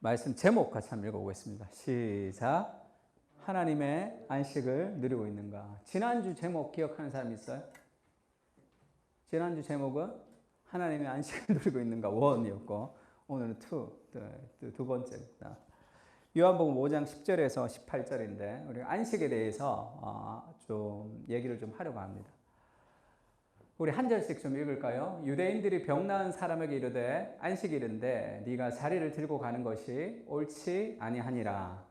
말씀 제목 같이 한번 읽어보겠습니다. 시작. 하나님의 안식을 누리고 있는가? 지난주 제목 기억하는 사람 있어요? 지난주 제목은 하나님의 안식을 누리고 있는가 1이었고 오늘은 2, 두 번째입니다. 요한복음 5장 10절에서 18절인데 우리가 안식에 대해서 좀 얘기를 좀 하려고 합니다. 우리 한 절씩 좀 읽을까요? 유대인들이 병 나은 사람에게 이르되 안식일인데 네가 자리를 들고 가는 것이 옳지 아니하니라.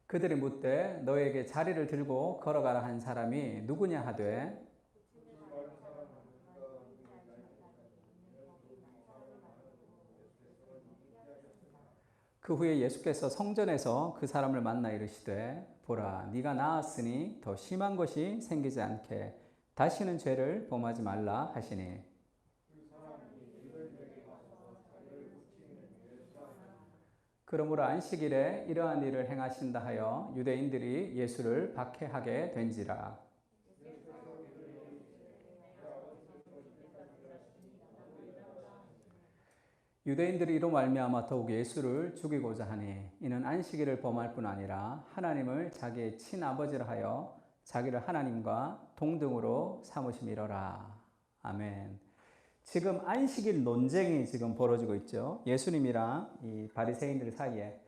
그들이 묻되 너에게 자리를 들고 걸어가라 한 사람이 누구냐 하되 그 후에 예수께서 성전에서 그 사람을 만나 이르시되 보라 네가 나았으니 더 심한 것이 생기지 않게 다시는 죄를 범하지 말라 하시니 그러므로 안식일에 이러한 일을 행하신다 하여 유대인들이 예수를 박해하게 된지라. 유대인들이 이로 말미암아 더욱 예수를 죽이고자 하니 이는 안식일을 범할 뿐 아니라 하나님을 자기의 친아버지라 하여 자기를 하나님과 동등으로 삼으심이로라. 아멘. 지금 안식일 논쟁이 지금 벌어지고 있죠. 예수님이랑 이 바리새인들 사이에.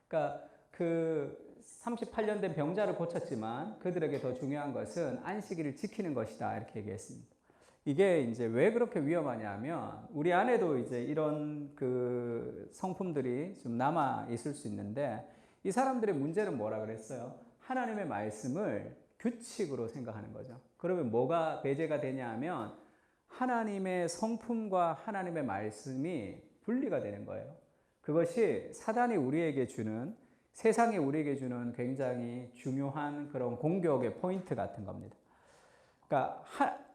그러니까 그 38년 된 병자를 고쳤지만 그들에게 더 중요한 것은 안식일을 지키는 것이다. 이렇게 얘기했습니다. 이게 이제 왜 그렇게 위험하냐면 우리 안에도 이제 이런 그 성품들이 좀 남아 있을 수 있는데 이 사람들의 문제는 뭐라 그랬어요? 하나님의 말씀을 규칙으로 생각하는 거죠. 그러면 뭐가 배제가 되냐 하면 하나님의 성품과 하나님의 말씀이 분리가 되는 거예요. 그것이 사단이 우리에게 주는, 세상이 우리에게 주는 굉장히 중요한 그런 공격의 포인트 같은 겁니다. 그러니까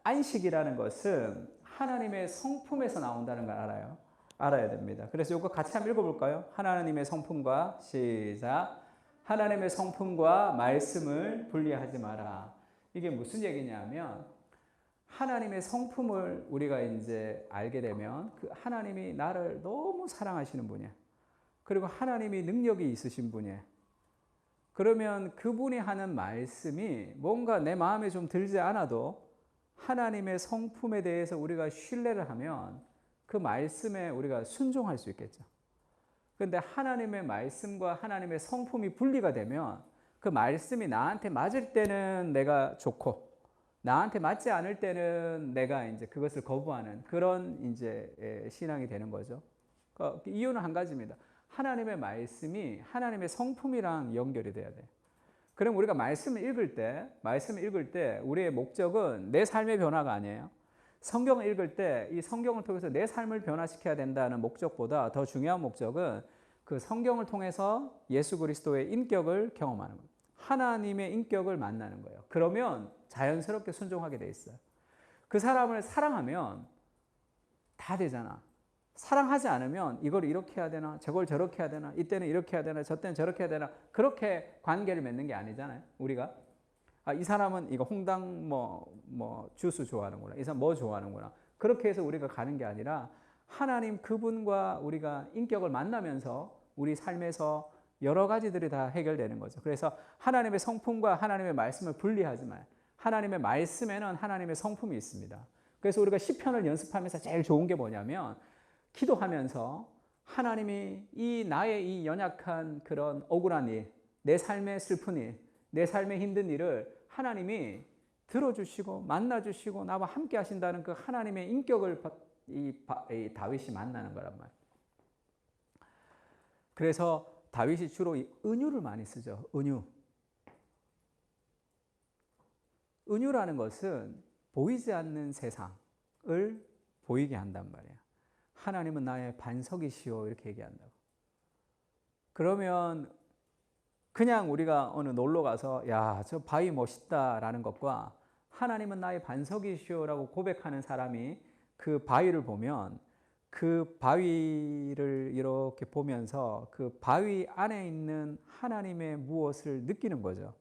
안식이라는 것은 하나님의 성품에서 나온다는 걸 알아야 됩니다. 그래서 이거 같이 한번 읽어볼까요? 하나님의 성품과 시작. 하나님의 성품과 말씀을 분리하지 마라. 이게 무슨 얘기냐면 하나님의 성품을 우리가 이제 알게 되면 그 하나님이 나를 너무 사랑하시는 분이야. 그리고 하나님이 능력이 있으신 분이에요. 그러면 그분이 하는 말씀이 뭔가 내 마음에 좀 들지 않아도 하나님의 성품에 대해서 우리가 신뢰를 하면 그 말씀에 우리가 순종할 수 있겠죠. 그런데 하나님의 말씀과 하나님의 성품이 분리가 되면 그 말씀이 나한테 맞을 때는 내가 좋고 나한테 맞지 않을 때는 내가 이제 그것을 거부하는 그런 이제 신앙이 되는 거죠. 그 이유는 한 가지입니다. 하나님의 말씀이 하나님의 성품이랑 연결이 돼야 돼요. 그럼 우리가 말씀을 읽을 때 우리의 목적은 내 삶의 변화가 아니에요. 성경을 읽을 때 이 성경을 통해서 내 삶을 변화시켜야 된다는 목적보다 더 중요한 목적은 그 성경을 통해서 예수 그리스도의 인격을 경험하는 거예요. 하나님의 인격을 만나는 거예요. 그러면 자연스럽게 순종하게 돼 있어요. 그 사람을 사랑하면 다 되잖아. 사랑하지 않으면 이걸 이렇게 해야 되나 저걸 저렇게 해야 되나 이때는 이렇게 해야 되나 저 때는 저렇게 해야 되나 그렇게 관계를 맺는 게 아니잖아요. 우리가 이 사람은 이거 홍당 뭐 주스 좋아하는구나 이 사람 뭐 좋아하는구나 그렇게 해서 우리가 가는 게 아니라 하나님 그분과 우리가 인격을 만나면서 우리 삶에서 여러 가지들이 다 해결되는 거죠. 그래서 하나님의 성품과 하나님의 말씀을 분리하지 마요. 하나님의 말씀에는 하나님의 성품이 있습니다. 그래서 우리가 시편을 연습하면서 제일 좋은 게 뭐냐면 기도하면서 하나님이 나의 이 연약한 그런 억울한 일, 내 삶의 슬픈 일, 내 삶의 힘든 일을 하나님이 들어주시고 만나주시고 나와 함께 하신다는 그 하나님의 인격을 이 다윗이 만나는 거란 말이에요. 그래서 다윗이 주로 이 은유를 많이 쓰죠. 은유라는 것은 보이지 않는 세상을 보이게 한단 말이에요. 하나님은 나의 반석이시오 이렇게 얘기한다고. 그러면 그냥 우리가 어느 놀러 가서 야, 저 바위 멋있다라는 것과 하나님은 나의 반석이시오라고 고백하는 사람이 그 바위를 보면 그 바위를 이렇게 보면서 그 바위 안에 있는 하나님의 무엇을 느끼는 거죠.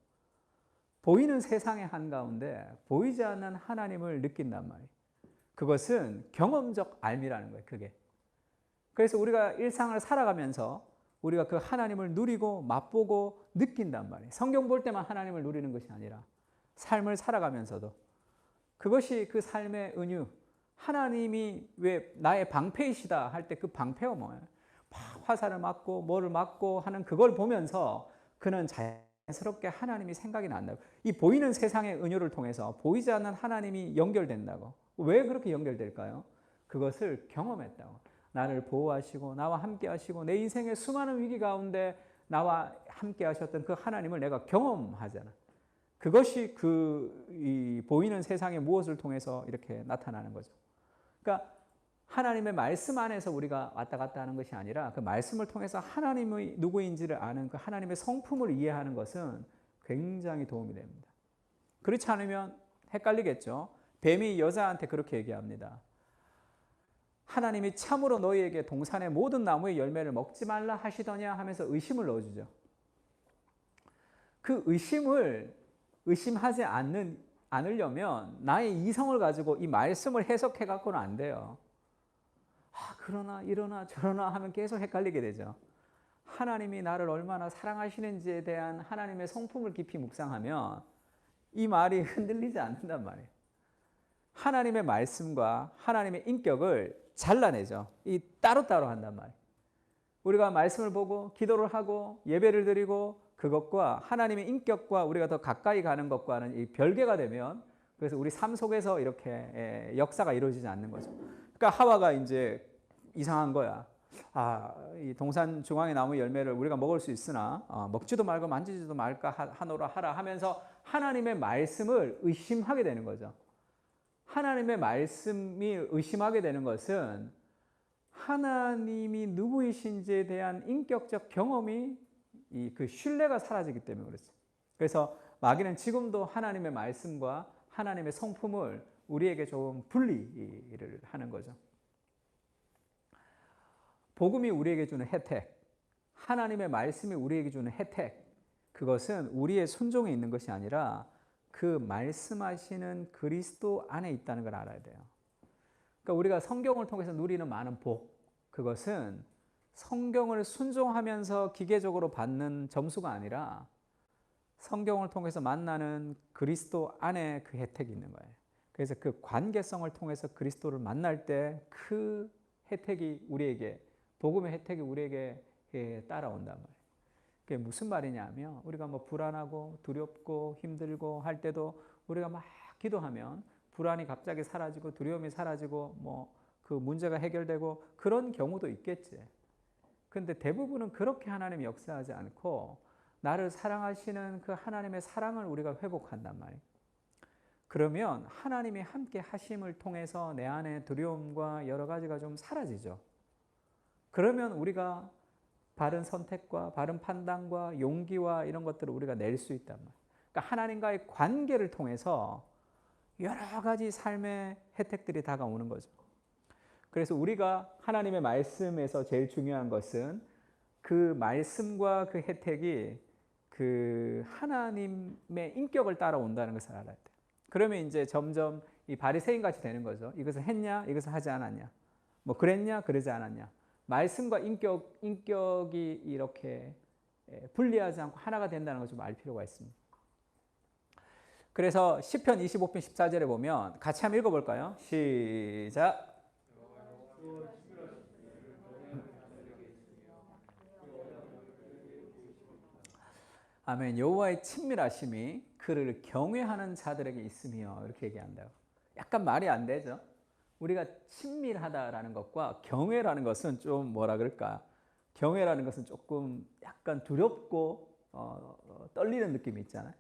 보이는 세상의 한가운데 보이지 않는 하나님을 느낀단 말이에요. 그것은 경험적 알미라는 거예요. 그게. 그래서 우리가 일상을 살아가면서 우리가 그 하나님을 누리고 맛보고 느낀단 말이에요. 성경 볼 때만 하나님을 누리는 것이 아니라 삶을 살아가면서도 그것이 그 삶의 은유. 하나님이 왜 나의 방패이시다 할 때 그 방패가 뭐예요? 화살을 맞고 뭐를 맞고 하는 그걸 보면서 그는 자연스럽게 하나님이 생각이 난다고. 이 보이는 세상의 은유를 통해서 보이지 않는 하나님이 연결된다고. 왜 그렇게 연결될까요? 그것을 경험했다고. 나를 보호하시고 나와 함께 하시고 내 인생의 수많은 위기 가운데 나와 함께 하셨던 그 하나님을 내가 경험하잖아. 그것이 이 보이는 세상의 무엇을 통해서 이렇게 나타나는 거죠. 그러니까 하나님의 말씀 안에서 우리가 왔다 갔다 하는 것이 아니라 그 말씀을 통해서 하나님의 누구인지를 아는 그 하나님의 성품을 이해하는 것은 굉장히 도움이 됩니다. 그렇지 않으면 헷갈리겠죠. 뱀이 여자한테 그렇게 얘기합니다. 하나님이 참으로 너희에게 동산의 모든 나무의 열매를 먹지 말라 하시더냐 하면서 의심을 넣어주죠. 그 의심하지 않으려면 나의 이성을 가지고 이 말씀을 해석해 갖고는 안 돼요. 그러나 이러나 저러나 하면 계속 헷갈리게 되죠. 하나님이 나를 얼마나 사랑하시는지에 대한 하나님의 성품을 깊이 묵상하면 이 말이 흔들리지 않는단 말이에요. 하나님의 말씀과 하나님의 인격을 잘라내죠. 이 따로따로 한단 말이에요. 우리가 말씀을 보고 기도를 하고 예배를 드리고 그것과 하나님의 인격과 우리가 더 가까이 가는 것과는 이 별개가 되면 그래서 우리 삶 속에서 이렇게 역사가 이루어지지 않는 거죠. 그러니까 하와가 이제 이상한 거야. 이 동산 중앙의 나무 열매를 우리가 먹을 수 있으나 먹지도 말고 만지지도 말까 하노라 하라 하면서 하나님의 말씀을 의심하게 되는 거죠. 하나님의 말씀이 의심하게 되는 것은 하나님이 누구이신지에 대한 인격적 경험이 그 신뢰가 사라지기 때문에 그렇죠. 그래서 마귀는 지금도 하나님의 말씀과 하나님의 성품을 우리에게 좀 분리를 하는 거죠. 복음이 우리에게 주는 혜택, 하나님의 말씀이 우리에게 주는 혜택, 그것은 우리의 순종에 있는 것이 아니라 그 말씀하시는 그리스도 안에 있다는 걸 알아야 돼요. 그러니까 우리가 성경을 통해서 누리는 많은 복, 그것은 성경을 순종하면서 기계적으로 받는 점수가 아니라 성경을 통해서 만나는 그리스도 안에 그 혜택이 있는 거예요. 그래서 그 관계성을 통해서 그리스도를 만날 때 그 혜택이 우리에게, 복음의 혜택이 우리에게 따라온단 말이에요. 그게 무슨 말이냐면 우리가 뭐 불안하고 두렵고 힘들고 할 때도 우리가 막 기도하면 불안이 갑자기 사라지고 두려움이 사라지고 뭐 그 문제가 해결되고 그런 경우도 있겠지. 근데 대부분은 그렇게 하나님이 역사하지 않고 나를 사랑하시는 그 하나님의 사랑을 우리가 회복한단 말이에요. 그러면 하나님이 함께 하심을 통해서 내 안에 두려움과 여러 가지가 좀 사라지죠. 그러면 우리가 바른 선택과 바른 판단과 용기와 이런 것들을 우리가 낼 수 있단 말이에요. 그러니까 하나님과의 관계를 통해서 여러 가지 삶의 혜택들이 다가오는 거죠. 그래서 우리가 하나님의 말씀에서 제일 중요한 것은 그 말씀과 그 혜택이 그 하나님의 인격을 따라온다는 것을 알아야 돼요. 그러면 이제 점점 이 바리새인 같이 되는 거죠. 이것을 했냐, 이것을 하지 않았냐, 뭐 그랬냐, 그러지 않았냐. 말씀과 인격이 이렇게 분리하지 않고 하나가 된다는 것을 좀 알 필요가 있습니다. 그래서 시편 25편 14절에 보면 같이 한번 읽어볼까요? 시작. 아멘. 여호와의 친밀하심이 그를 경외하는 자들에게 있으며 이렇게 얘기한다고. 약간 말이 안 되죠. 우리가 친밀하다라는 것과 경외라는 것은 좀 뭐라 그럴까? 경외라는 것은 조금 약간 두렵고 떨리는 느낌이 있잖아요.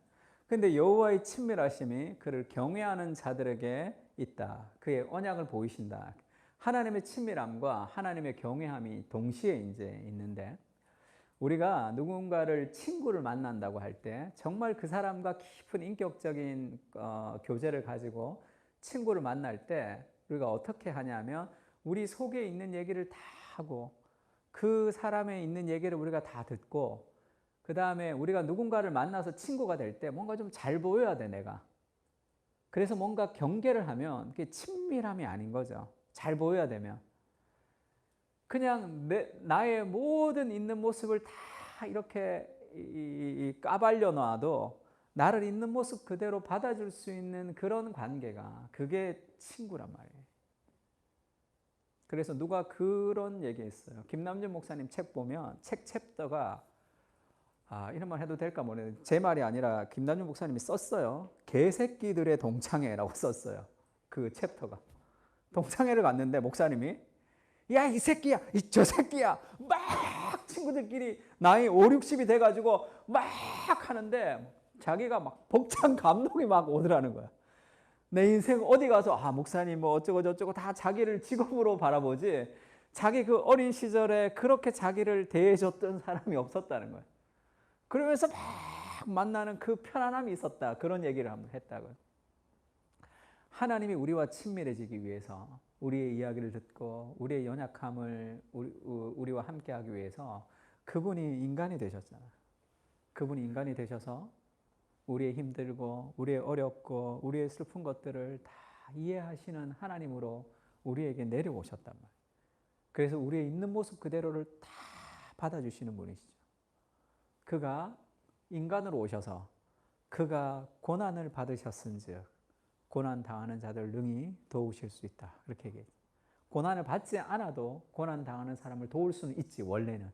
근데 여호와의 친밀하심이 그를 경외하는 자들에게 있다. 그의 언약을 보이신다. 하나님의 친밀함과 하나님의 경외함이 동시에 이제 있는데 우리가 누군가를 친구를 만난다고 할 때 정말 그 사람과 깊은 인격적인 교제를 가지고 친구를 만날 때 우리가 어떻게 하냐면 우리 속에 있는 얘기를 다 하고 그 사람의 있는 얘기를 우리가 다 듣고 그 다음에 우리가 누군가를 만나서 친구가 될 때 뭔가 좀 잘 보여야 돼 내가. 그래서 뭔가 경계를 하면 그게 친밀함이 아닌 거죠. 잘 보여야 되면. 그냥 나의 모든 있는 모습을 다 이렇게 까발려 놔도 나를 있는 모습 그대로 받아줄 수 있는 그런 관계가, 그게 친구란 말이에요. 그래서 누가 그런 얘기했어요. 김남준 목사님 책 보면 책 챕터가, 이런 말 해도 될까 모르겠는데 제 말이 아니라 김남준 목사님이 썼어요. 개새끼들의 동창회라고 썼어요. 그 챕터가. 동창회를 갔는데 목사님이 야, 이 새끼야, 저 새끼야, 막 친구들끼리 나이 5, 60이 돼가지고 막 하는데 자기가 막 벅찬 감동이 막 오더라는 거야. 내 인생 어디 가서 목사님 뭐 어쩌고 저쩌고 다 자기를 직업으로 바라보지 자기 그 어린 시절에 그렇게 자기를 대해줬던 사람이 없었다는 거야. 그러면서 막 만나는 그 편안함이 있었다. 그런 얘기를 한번 했다고요. 하나님이 우리와 친밀해지기 위해서, 우리의 이야기를 듣고 우리의 연약함을 우리와 함께하기 위해서 그분이 인간이 되셨잖아요. 그분이 인간이 되셔서 우리의 힘들고 우리의 어렵고 우리의 슬픈 것들을 다 이해하시는 하나님으로 우리에게 내려오셨단 말이에요. 그래서 우리의 있는 모습 그대로를 다 받아주시는 분이시죠. 그가 인간으로 오셔서 그가 고난을 받으셨은즉 고난 당하는 자들 능히 도우실 수 있다. 그렇게 얘기해요. 고난을 받지 않아도 고난 당하는 사람을 도울 수는 있지, 원래는.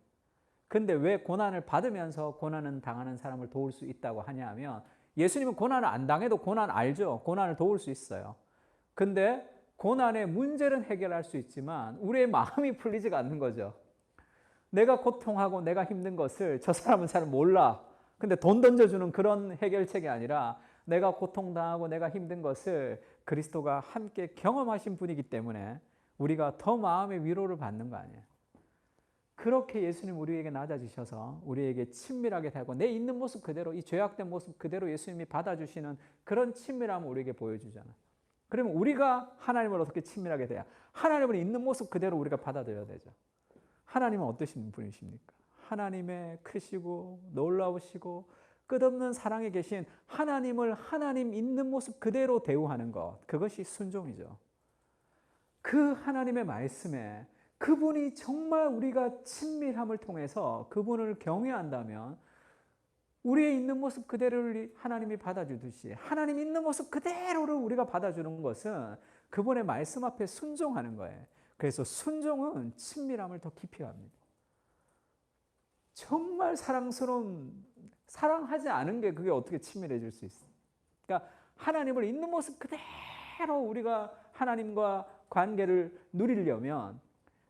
근데 왜 고난을 받으면서 고난을 당하는 사람을 도울 수 있다고 하냐 하면, 예수님은 고난을 안 당해도 고난 알죠. 고난을 도울 수 있어요. 근데 고난의 문제는 해결할 수 있지만 우리의 마음이 풀리지가 않는 거죠. 내가 고통하고 내가 힘든 것을 저 사람은 잘 몰라. 근데 돈 던져주는 그런 해결책이 아니라 내가 고통당하고 내가 힘든 것을 그리스도가 함께 경험하신 분이기 때문에 우리가 더 마음의 위로를 받는 거 아니에요. 그렇게 예수님 우리에게 낮아지셔서 우리에게 친밀하게 되고 내 있는 모습 그대로, 이 죄악된 모습 그대로 예수님이 받아주시는 그런 친밀함을 우리에게 보여주잖아요. 그러면 우리가 하나님을 어떻게 친밀하게 돼야, 하나님을 있는 모습 그대로 우리가 받아들여야 되죠. 하나님은 어떠신 분이십니까? 하나님의 크시고 놀라우시고 끝없는 사랑에 계신 하나님을 하나님 있는 모습 그대로 대우하는 것, 그것이 순종이죠. 그 하나님의 말씀에 그분이 정말 우리가 친밀함을 통해서 그분을 경외한다면 우리의 있는 모습 그대로를 하나님이 받아주듯이 하나님 있는 모습 그대로를 우리가 받아주는 것은 그분의 말씀 앞에 순종하는 거예요. 그래서 순종은 친밀함을 더 깊이 합니다. 정말 사랑하지 않은 게 그게 어떻게 친밀해질 수 있어요? 그러니까 하나님을 있는 모습 그대로 우리가 하나님과 관계를 누리려면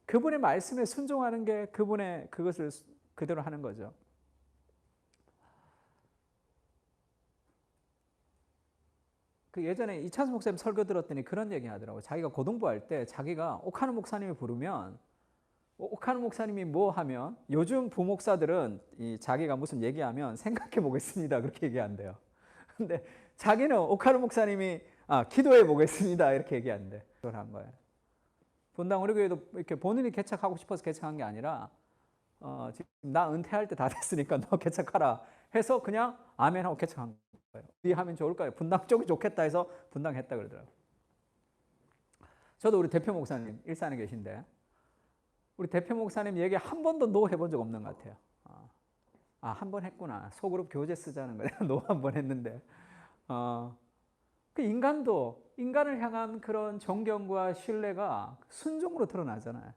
그분의 말씀에 순종하는 게 그분의 그것을 그대로 하는 거죠. 그 예전에 이찬수 목사님 설교 들었더니 그런 얘기 하더라고요. 자기가 고등부할 때 자기가 옥하는 목사님이 부르면, 옥하는 목사님이 뭐 하면, 요즘 부목사들은 자기가 무슨 얘기하면 생각해 보겠습니다 그렇게 얘기한대요. 근데 자기는 옥하는 목사님이 기도해 보겠습니다 이렇게 얘기한대. 그걸 한 거예요. 분당 우리 교회도 이렇게 본인이 개척하고 싶어서 개척한 게 아니라 지금 나 은퇴할 때 다 됐으니까 너 개척하라 해서 그냥 아멘 하고 개척한 거예요. 어디 하면 좋을까요? 분당 쪽이 좋겠다 해서 분당 했다 그러더라고요. 저도 우리 대표 목사님 일산에 계신데 우리 대표 목사님 얘기 한 번도 노 해본 적 없는 것 같아요. 한 번 했구나. 소그룹 교재 쓰자는 거 내가 노 한 번 했는데 그 인간을 향한 그런 존경과 신뢰가 순종으로 드러나잖아요.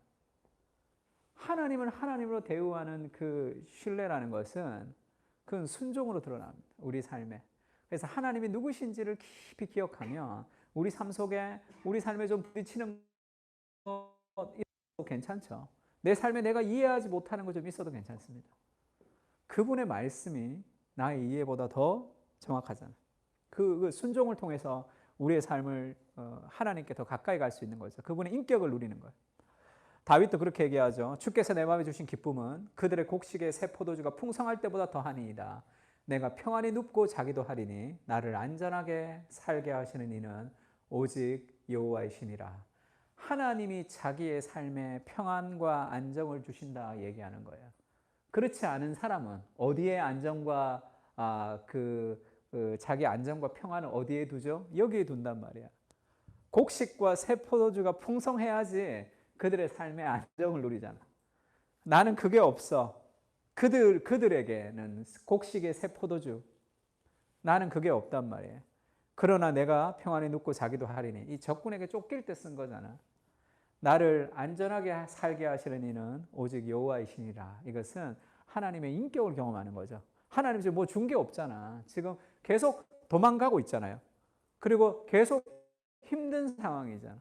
하나님을 하나님으로 대우하는 그 신뢰라는 것은 그건 순종으로 드러납니다. 우리 삶에. 그래서 하나님이 누구신지를 깊이 기억하면 우리 삶 속에 우리 삶에 좀 부딪히는 것 있어도 괜찮죠. 내 삶에 내가 이해하지 못하는 것 좀 있어도 괜찮습니다. 그분의 말씀이 나의 이해보다 더 정확하잖아요. 그 순종을 통해서 우리의 삶을 하나님께 더 가까이 갈 수 있는 거죠. 그분의 인격을 누리는 거예요. 다윗도 그렇게 얘기하죠. 주께서 내 마음에 주신 기쁨은 그들의 곡식의 새 포도주가 풍성할 때보다 더하니이다. 내가 평안히 눕고 자기도 하리니 나를 안전하게 살게 하시는 이는 오직 여호와이시니라. 하나님이 자기의 삶에 평안과 안정을 주신다 얘기하는 거예요. 그렇지 않은 사람은 어디에 안정과 그 자기 안정과 평안을 어디에 두죠? 여기에 둔단 말이야. 곡식과 새 포도주가 풍성해야지 그들의 삶의 안정을 누리잖아. 나는 그게 없어. 그들에게는 곡식의 새 포도주. 나는 그게 없단 말이에요. 그러나 내가 평안히 눕고 자기도 하리니. 이 적군에게 쫓길 때 쓴 거잖아. 나를 안전하게 살게 하시는 이는 오직 여호와이시니라. 이것은 하나님의 인격을 경험하는 거죠. 하나님 지금 뭐 준 게 없잖아. 지금 계속 도망가고 있잖아요. 그리고 계속 힘든 상황이잖아.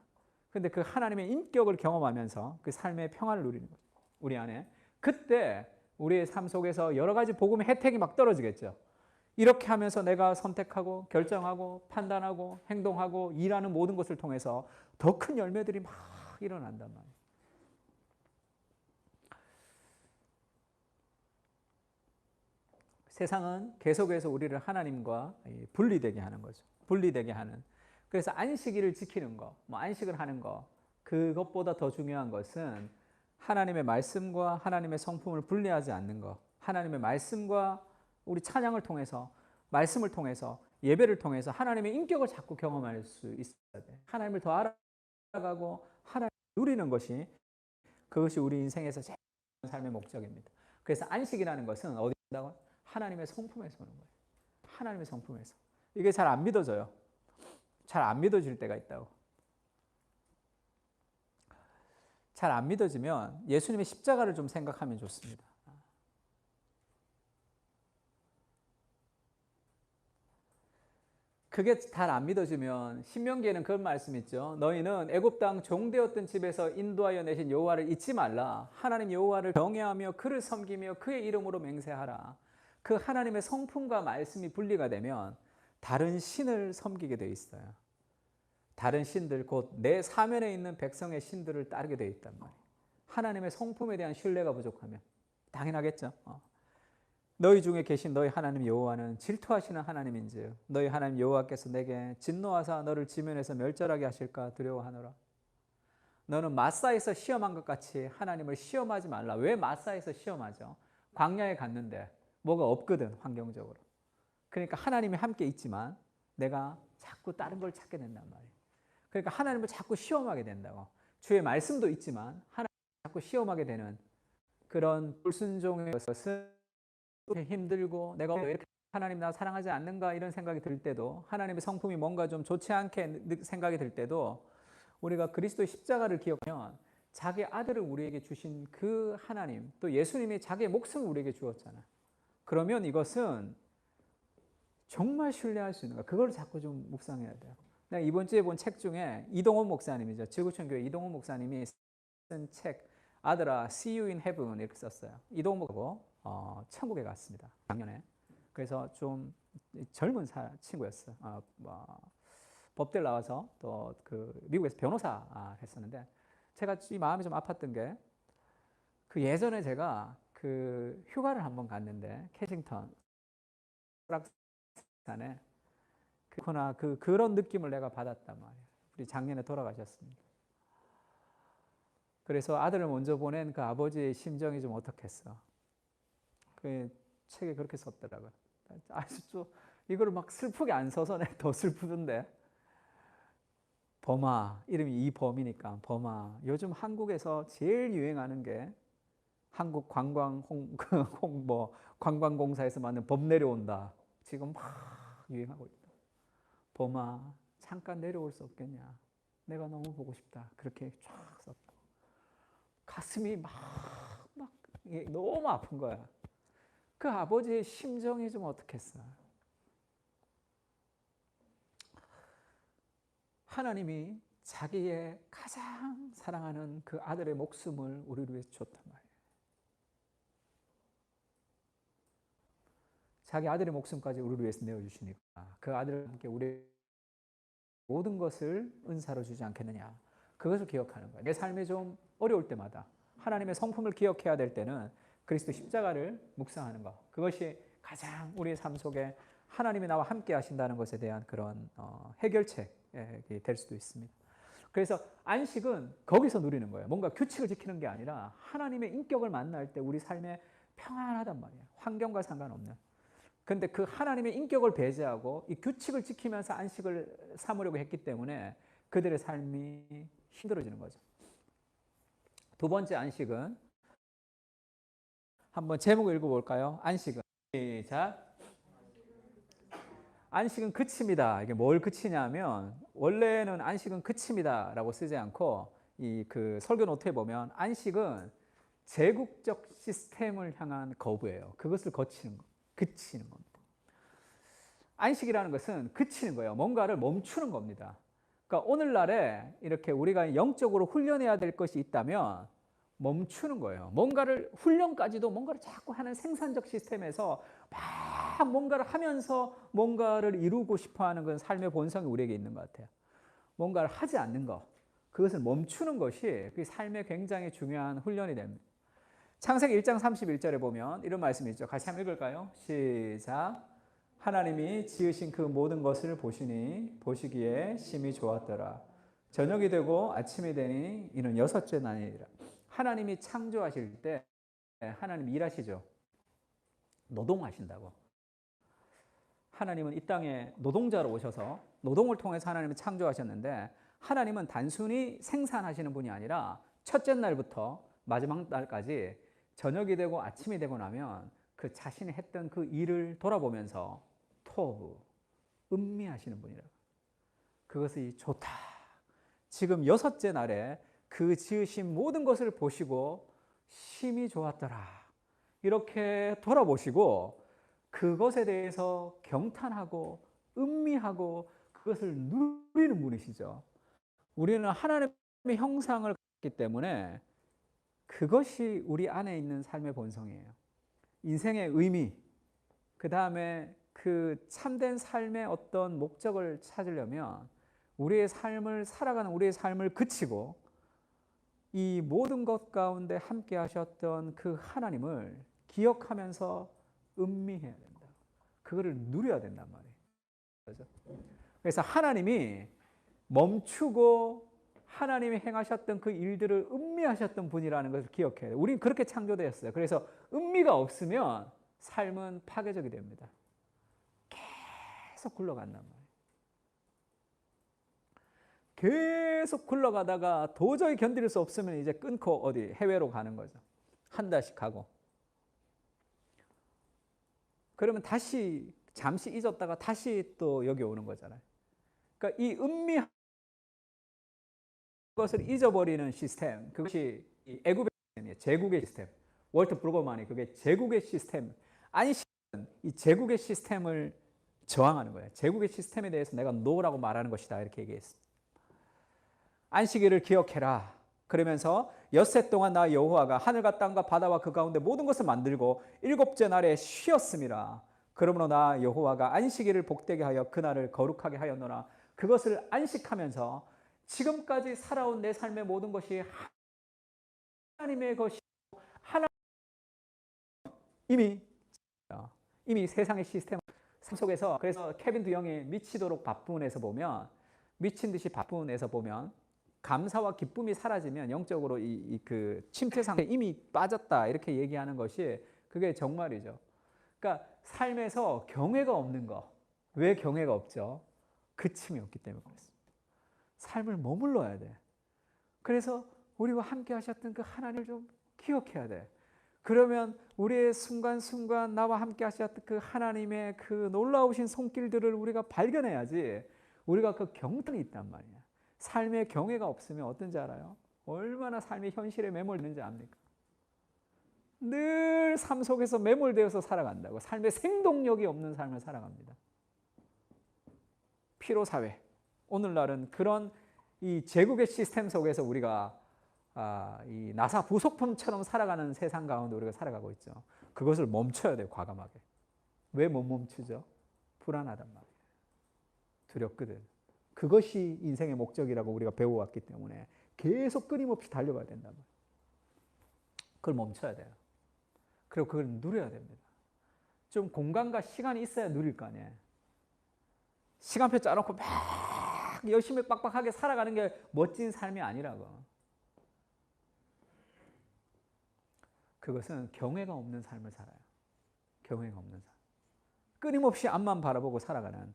근데 그 하나님의 인격을 경험하면서 그 삶의 평안을 누리는 거죠. 우리 안에. 그때 우리의 삶 속에서 여러 가지 복음의 혜택이 막 떨어지겠죠. 이렇게 하면서 내가 선택하고 결정하고 판단하고 행동하고 일하는 모든 것을 통해서 더 큰 열매들이 막 일어난단 말이에요. 세상은 계속해서 우리를 하나님과 분리되게 하는 거죠. 분리되게 하는. 그래서 안식일을 지키는 거, 뭐 안식을 하는 거, 그것보다 더 중요한 것은 하나님의 말씀과 하나님의 성품을 분리하지 않는 거. 하나님의 말씀과 우리 찬양을 통해서, 말씀을 통해서, 예배를 통해서 하나님의 인격을 자꾸 경험할 수 있어야 돼. 하나님을 더 알아가고 하나님을 누리는 것이, 그것이 우리 인생에서 제일 삶의 목적입니다. 그래서 안식이라는 것은 어디 온다고? 하나님의 성품에서 오는 거예요. 하나님의 성품에서. 이게 잘 안 믿어져요. 잘 안 믿어질 때가 있다고. 잘 안 믿어지면 예수님의 십자가를 좀 생각하면 좋습니다. 그게 잘 안 믿어지면 신명기에는 그런 말씀 있죠. 너희는 애굽 땅 종되었던 집에서 인도하여 내신 여호와를 잊지 말라. 하나님 여호와를 경외하며 그를 섬기며 그의 이름으로 맹세하라. 그 하나님의 성품과 말씀이 분리가 되면 다른 신을 섬기게 돼 있어요. 다른 신들, 곧 내 사면에 있는 백성의 신들을 따르게 돼 있단 말이에요. 하나님의 성품에 대한 신뢰가 부족하면 당연하겠죠. 너희 중에 계신 너희 하나님 여호와는 질투하시는 하나님인즉 너희 하나님 여호와께서 내게 진노하사 너를 지면에서 멸절하게 하실까 두려워하노라. 너는 마사에서 시험한 것 같이 하나님을 시험하지 말라. 왜 마사에서 시험하죠? 광야에 갔는데 뭐가 없거든, 환경적으로. 그러니까 하나님이 함께 있지만 내가 자꾸 다른 걸 찾게 된단 말이에요. 그러니까 하나님을 자꾸 시험하게 된다고. 주의 말씀도 있지만 하나님을 자꾸 시험하게 되는 그런 불순종의 것은 힘들고 내가 왜 이렇게 하나님 나 사랑하지 않는가 이런 생각이 들 때도, 하나님의 성품이 뭔가 좀 좋지 않게 생각이 들 때도 우리가 그리스도의 십자가를 기억하면 자기 아들을 우리에게 주신 그 하나님, 또 예수님이 자기의 목숨을 우리에게 주었잖아. 그러면 이것은 정말 신뢰할 수 있는 거야. 그걸 자꾸 좀 묵상해야 돼요. 내가 이번 주에 본 책 중에 이동원 목사님이죠. 지구촌 교회 이동원 목사님이 쓴 책, 아들아 See You in Heaven 이렇게 썼어요. 이동원 목사고 천국에 갔습니다. 작년에. 그래서 좀 젊은 친구였어요. 법대 나와서 또 그 미국에서 변호사 했었는데, 제가 이 마음이 좀 아팠던 게, 그 예전에 제가 그 휴가를 한번 갔는데 캐싱턴 산에 그런 느낌을 내가 받았단 말이에요. 우리 작년에 돌아가셨습니다. 그래서 아들을 먼저 보낸 그 아버지의 심정이 좀 어떻겠어. 그 책에 그렇게 썼더라고요. 아주 이걸 막 슬프게 안 써서 내가 더 슬프던데. 범아, 이름이 이범이니까 범아. 요즘 한국에서 제일 유행하는 게 한국 관광공사에서 만든 범 내려온다. 지금 막 유행하고 있다. 범아, 잠깐 내려올 수 없겠냐. 내가 너무 보고 싶다. 그렇게 쫙 썼다. 가슴이 막 너무 아픈 거야. 그 아버지의 심정이 좀 어떻겠어. 하나님이 자기의 가장 사랑하는 그 아들의 목숨을 우리를 위해서 줬단 말이에요. 자기 아들의 목숨까지 우리를 위해서 내어주시니까 그 아들과 함께 우리 모든 것을 은사로 주지 않겠느냐. 그것을 기억하는 거예요. 내 삶이 좀 어려울 때마다 하나님의 성품을 기억해야 될 때는 그리스도 십자가를 묵상하는 것. 그것이 가장 우리의 삶 속에 하나님이 나와 함께 하신다는 것에 대한 그런 해결책이 될 수도 있습니다. 그래서 안식은 거기서 누리는 거예요. 뭔가 규칙을 지키는 게 아니라 하나님의 인격을 만날 때 우리 삶에 평안하단 말이에요. 환경과 상관없는. 근데 그 하나님의 인격을 배제하고 이 규칙을 지키면서 안식을 삼으려고 했기 때문에 그들의 삶이 힘들어지는 거죠. 두 번째 안식은 한번 제목을 읽어볼까요? 안식은. 시작. 안식은 그칩니다. 이게 뭘 그치냐면 원래는 안식은 그칩니다라고 쓰지 않고 이 그 설교 노트에 보면 안식은 제국적 시스템을 향한 거부예요. 그것을 거치는 거, 그치는 겁니다. 안식이라는 것은 그치는 거예요. 뭔가를 멈추는 겁니다. 그러니까 오늘날에 이렇게 우리가 영적으로 훈련해야 될 것이 있다면 멈추는 거예요. 뭔가를 훈련까지도 뭔가를 자꾸 하는 생산적 시스템에서 막 뭔가를 하면서 뭔가를 이루고 싶어하는 건 삶의 본성이 우리에게 있는 것 같아요. 뭔가를 하지 않는 것, 그것을 멈추는 것이 그 삶의 굉장히 중요한 훈련이 됩니다. 창세기 1장 31절에 보면 이런 말씀이 있죠. 같이 한번 읽을까요? 시작. 하나님이 지으신 그 모든 것을 보시니 보시기에 심히 좋았더라. 저녁이 되고 아침이 되니 이는 여섯째 날이라. 하나님이 창조하실 때 하나님 일하시죠. 노동하신다고. 하나님은 이 땅에 노동자로 오셔서 노동을 통해서 하나님을 창조하셨는데 하나님은 단순히 생산하시는 분이 아니라 첫째 날부터 마지막 날까지 저녁이 되고 아침이 되고 나면 그 자신이 했던 그 일을 돌아보면서 토부, 음미하시는 분이라고. 그것이 좋다. 지금 여섯째 날에 그 지으신 모든 것을 보시고 심히 좋았더라. 이렇게 돌아보시고 그것에 대해서 경탄하고 음미하고 그것을 누리는 분이시죠. 우리는 하나님의 형상을 갖기 때문에 그것이 우리 안에 있는 삶의 본성이에요. 인생의 의미, 그 다음에 그 참된 삶의 어떤 목적을 찾으려면 우리의 삶을 살아가는 우리의 삶을 그치고 이 모든 것 가운데 함께 하셨던 그 하나님을 기억하면서 음미해야 된다. 그거를 누려야 된단 말이에요. 그렇죠? 그래서 하나님이 멈추고 하나님이 행하셨던 그 일들을 음미하셨던 분이라는 것을 기억해야 돼요. 우리는 그렇게 창조되었어요. 그래서 음미가 없으면 삶은 파괴적이 됩니다. 계속 굴러간단 말이에요. 계속 굴러가다가 도저히 견딜 수 없으면 이제 끊고 어디 해외로 가는 거죠. 한 달씩 가고. 그러면 다시 잠시 잊었다가 다시 또 여기 오는 거잖아요. 그러니까 이 음미한 것을 잊어버리는 시스템, 그것이 애굽의 시스템이에요. 제국의 시스템. 월트 브루거만이 그게 제국의 시스템. 안식은 이 제국의 시스템을 저항하는 거예요. 제국의 시스템에 대해서 내가 노라고 말하는 것이다. 이렇게 얘기했습니다. 안식일을 기억해라. 그러면서 엿새 동안 나 여호와가 하늘과 땅과 바다와 그 가운데 모든 것을 만들고 일곱째 날에 쉬었습니다. 그러므로 나 여호와가 안식일을 복되게 하여 그날을 거룩하게 하였노라. 그것을 안식하면서 지금까지 살아온 내 삶의 모든 것이 하나님의 것이고 하나님 이미 세상의 시스템 속에서 그래서 케빈 두영의 미치도록 바쁜에서 보면 미친 듯이 바쁜에서 보면 감사와 기쁨이 사라지면 영적으로 그 침체 상태에 이미 빠졌다 이렇게 얘기하는 것이 그게 정말이죠. 그러니까 삶에서 경외가 없는 거. 왜 경외가 없죠? 그침이 없기 때문에 그렇습니다. 삶을 머물러야 돼. 그래서 우리와 함께 하셨던 그 하나님을 좀 기억해야 돼. 그러면 우리의 순간순간 나와 함께 하셨던 그 하나님의 그 놀라우신 손길들을 우리가 발견해야지 우리가 그 경탄이 있단 말이야. 삶의 경외가 없으면 어떤지 알아요? 얼마나 삶의 현실에 매몰되는지 압니까? 늘 삶 속에서 매몰되어서 살아간다고. 삶의 생동력이 없는 삶을 살아갑니다. 피로사회. 오늘날은 그런 이 제국의 시스템 속에서 우리가 이 나사 부속품처럼 살아가는 세상 가운데 우리가 살아가고 있죠. 그것을 멈춰야 돼요, 과감하게. 왜 못 멈추죠? 불안하단 말이에요. 두렵거든. 그것이 인생의 목적이라고 우리가 배워왔기 때문에 계속 끊임없이 달려가야 된단 말이에요. 그걸 멈춰야 돼요. 그리고 그걸 누려야 됩니다. 좀 공간과 시간이 있어야 누릴 거 아니에요. 시간표 짜놓고 막 열심히 빡빡하게 살아가는 게 멋진 삶이 아니라고. 그것은 경외가 없는 삶을 살아요. 경외가 없는 삶. 끊임없이 앞만 바라보고 살아가는,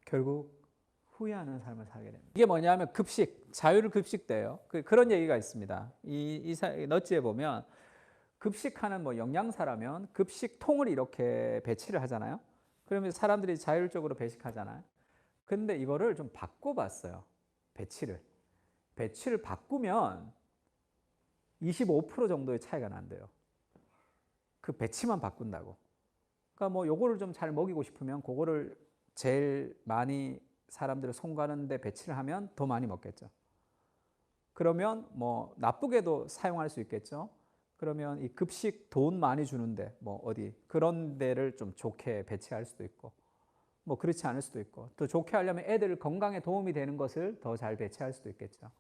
결국 후회하는 삶을 살게 됩니다. 이게 뭐냐면 급식, 자율급식대예요. 그런 얘기가 있습니다. 이 너지에 보면 급식하는 뭐 영양사라면 급식통을 이렇게 배치를 하잖아요. 그러면 사람들이 자율적으로 배식하잖아요. 근데 이거를 좀 바꿔봤어요. 배치를 바꾸면 25% 정도의 차이가 난대요. 그 배치만 바꾼다고. 그러니까 뭐 요거를 좀 잘 먹이고 싶으면 그거를 제일 많이 사람들을 송가는데 배치를 하면 더 많이 먹겠죠. 그러면 뭐 나쁘게도 사용할 수 있겠죠. 그러면 이 급식 돈 많이 주는데 뭐 어디 그런 데를 좀 좋게 배치할 수도 있고, 뭐 그렇지 않을 수도 있고, 더 좋게 하려면 애들 건강에 도움이 되는 것을 더 잘 배치할 수도 있겠죠.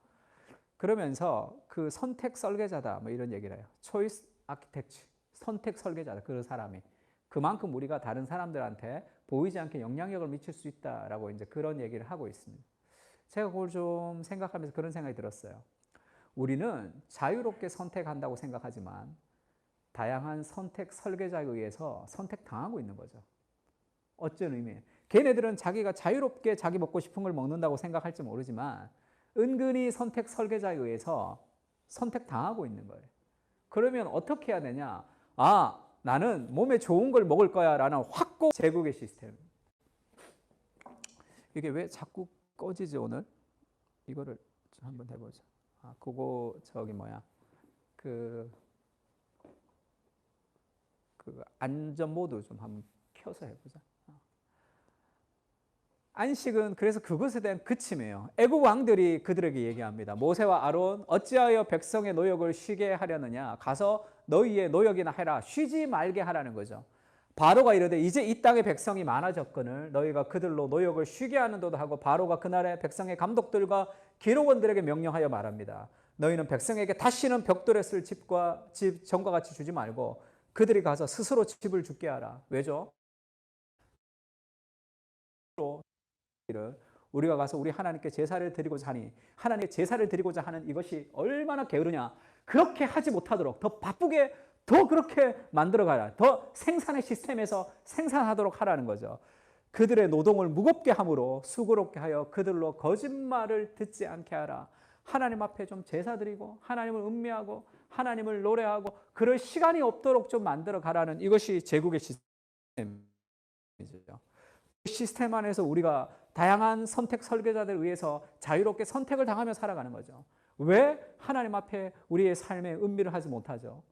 그러면서 그 선택 설계자다 뭐 이런 얘기를 해요. 초이스 아키텍처, 선택 설계자다. 그 사람이 그만큼 우리가 다른 사람들한테 보이지 않게 영향력을 미칠 수 있다라고 이제 그런 얘기를 하고 있습니다. 제가 그걸 좀 생각하면서 그런 생각이 들었어요. 우리는 자유롭게 선택한다고 생각하지만 다양한 선택 설계자에 의해서 선택당하고 있는 거죠. 어쩐 의미예요? 걔네들은 자기가 자유롭게 자기 먹고 싶은 걸 먹는다고 생각할지 모르지만 은근히 선택 설계자에 의해서 선택당하고 있는 거예요. 그러면 어떻게 해야 되냐? 아, 나는 몸에 좋은 걸 먹을 거야 라는 확고 제국의 시스템. 이게 왜 자꾸 꺼지지 오늘? 이거를 한번 해보자. 아, 그거 저기 뭐야? 그 안전 모드 좀 한번 켜서 해보자. 안식은 그래서 그것에 대한 그침이에요. 애국 왕들이 그들에게 얘기합니다. 모세와 아론 어찌하여 백성의 노역을 쉬게 하려느냐? 가서 너희의 노역이나 해라. 쉬지 말게 하라는 거죠. 바로가 이르되 이제 이 땅의 백성이 많아졌거늘 너희가 그들로 노역을 쉬게 하는도다 하고 바로가 그날에 백성의 감독들과 기록원들에게 명령하여 말합니다. 너희는 백성에게 다시는 벽돌에 쓸 집과 집 전과 같이 주지 말고 그들이 가서 스스로 집을 짓게 하라. 왜죠? 우리가 가서 우리 하나님께 제사를 드리고자 하니 하나님께 제사를 드리고자 하는 이것이 얼마나 게으르냐. 그렇게 하지 못하도록 더 바쁘게 더 그렇게 만들어가라. 더 생산의 시스템에서 생산하도록 하라는 거죠. 그들의 노동을 무겁게 함으로 수고롭게 하여 그들로 거짓말을 듣지 않게 하라. 하나님 앞에 좀 제사 드리고 하나님을 음미하고 하나님을 노래하고 그럴 시간이 없도록 좀 만들어 가라는 이것이 제국의 시스템이죠. 시스템 안에서 우리가 다양한 선택 설계자들에 의해서 자유롭게 선택을 당하며 살아가는 거죠. 왜 하나님 앞에 우리의 삶에 음미를 하지 못하죠?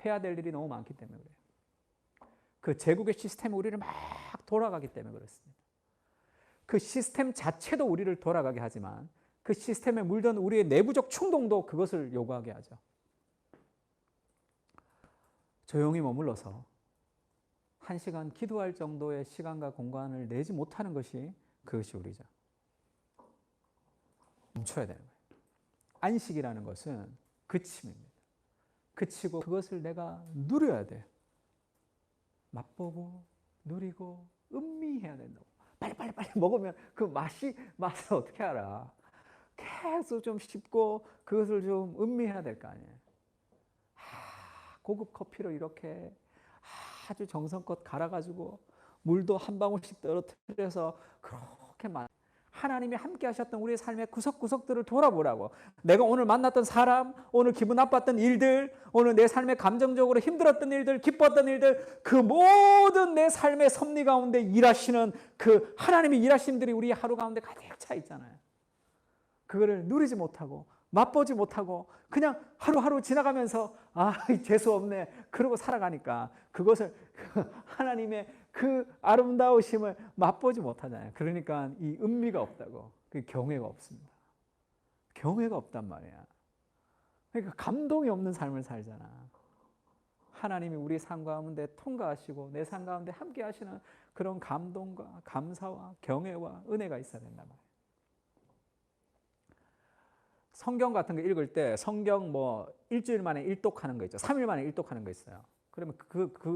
해야 될 일이 너무 많기 때문에 그래요. 그 제국의 시스템이 우리를 막 돌아가기 때문에 그렇습니다. 그 시스템 자체도 우리를 돌아가게 하지만 그 시스템에 물든 우리의 내부적 충동도 그것을 요구하게 하죠. 조용히 머물러서 1시간 기도할 정도의 시간과 공간을 내지 못하는 것이 그것이 우리죠. 멈춰야 되는 거예요. 안식이라는 것은 그침입니다. 그치고 그것을 내가 누려야 돼. 맛보고 누리고 음미해야 된다고. 빨리 먹으면 그 맛을 어떻게 알아? 계속 좀 씹고 그것을 좀 음미해야 될 거 아니에요. 고급 커피를 이렇게 아주 정성껏 갈아가지고 물도 한 방울씩 떨어뜨려서 그렇게 하나님이 함께 하셨던 우리의 삶의 구석구석들을 돌아보라고. 내가 오늘 만났던 사람, 오늘 기분 나빴던 일들, 오늘 내 삶에 감정적으로 힘들었던 일들, 기뻤던 일들, 그 모든 내 삶의 섭리 가운데 일하시는 그 하나님의 일하심들이 우리 하루 가운데 가득 차 있잖아요. 그거를 누리지 못하고 맛보지 못하고 그냥 하루하루 지나가면서 재수 없네 그러고 살아가니까 그것을 하나님의 그 아름다우심을 맛보지 못하잖아요. 그러니까 이 음미가 없다고. 그 경외가 없습니다. 경외가 없단 말이야. 그러니까 감동이 없는 삶을 살잖아. 하나님이 우리 삶 가운데 통과하시고 내 삶 가운데 함께 하시는 그런 감동과 감사와 경외와 은혜가 있어야 된단 말이야. 성경 같은 거 읽을 때 성경 뭐 일주일 만에 일독하는 거 있죠. 3일 만에 일독하는 거 있어요. 그러면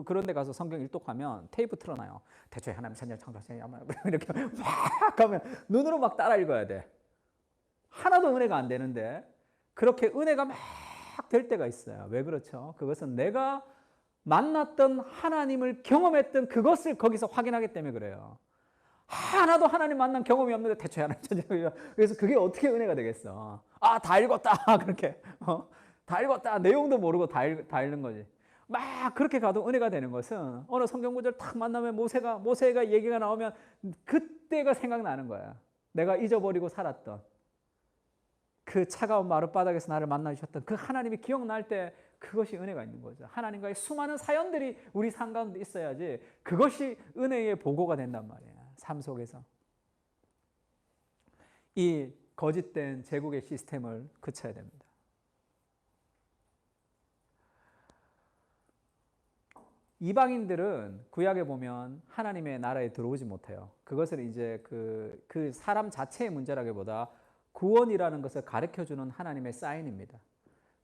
그런 데 가서 성경 일독하면 테이프 틀어놔요. 대초에 하나님 선열 창조하시니 이렇게 막 가면 눈으로 막 따라 읽어야 돼. 하나도 은혜가 안 되는데 그렇게 은혜가 막 될 때가 있어요. 왜 그렇죠? 그것은 내가 만났던 하나님을 경험했던 그것을 거기서 확인하기 때문에 그래요. 하나도 하나님 만난 경험이 없는데 대체 하나님 천지를. 그래서 그게 어떻게 은혜가 되겠어? 아, 다 읽었다. 그렇게. 다 읽었다. 내용도 모르고 다 읽는 거지. 막 그렇게 가도 은혜가 되는 것은 어느 성경 구절 탁 만나면 모세가 얘기가 나오면 그때가 생각나는 거야. 내가 잊어버리고 살았던 그 차가운 마룻바닥에서 나를 만나 주셨던 그 하나님이 기억날 때 그것이 은혜가 있는 거죠. 하나님과의 수많은 사연들이 우리 삶 가운데 있어야지 그것이 은혜의 보고가 된단 말이야. 삶 속에서. 이 거짓된 제국의 시스템을 그쳐야 됩니다. 이방인들은 구약에 보면 하나님의 나라에 들어오지 못해요. 그것을 이제 그 사람 자체의 문제라기보다 구원이라는 것을 가르쳐주는 하나님의 사인입니다.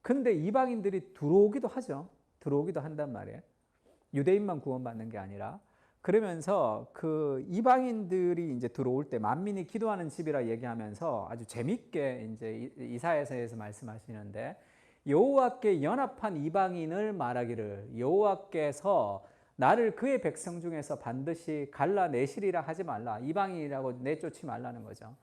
근데 이방인들이 들어오기도 하죠. 들어오기도 한단 말이에요. 유대인만 구원받는 게 아니라. 그러면서 그 이방인들이 이제 들어올 때 만민이 기도하는 집이라 얘기하면서 아주 재밌게 이제 이사야서에서 말씀하시는데 여호와께 연합한 이방인을 말하기를 여호와께서 나를 그의 백성 중에서 반드시 갈라내시리라 하지 말라. 이방인이라고 내쫓지 말라는 거죠.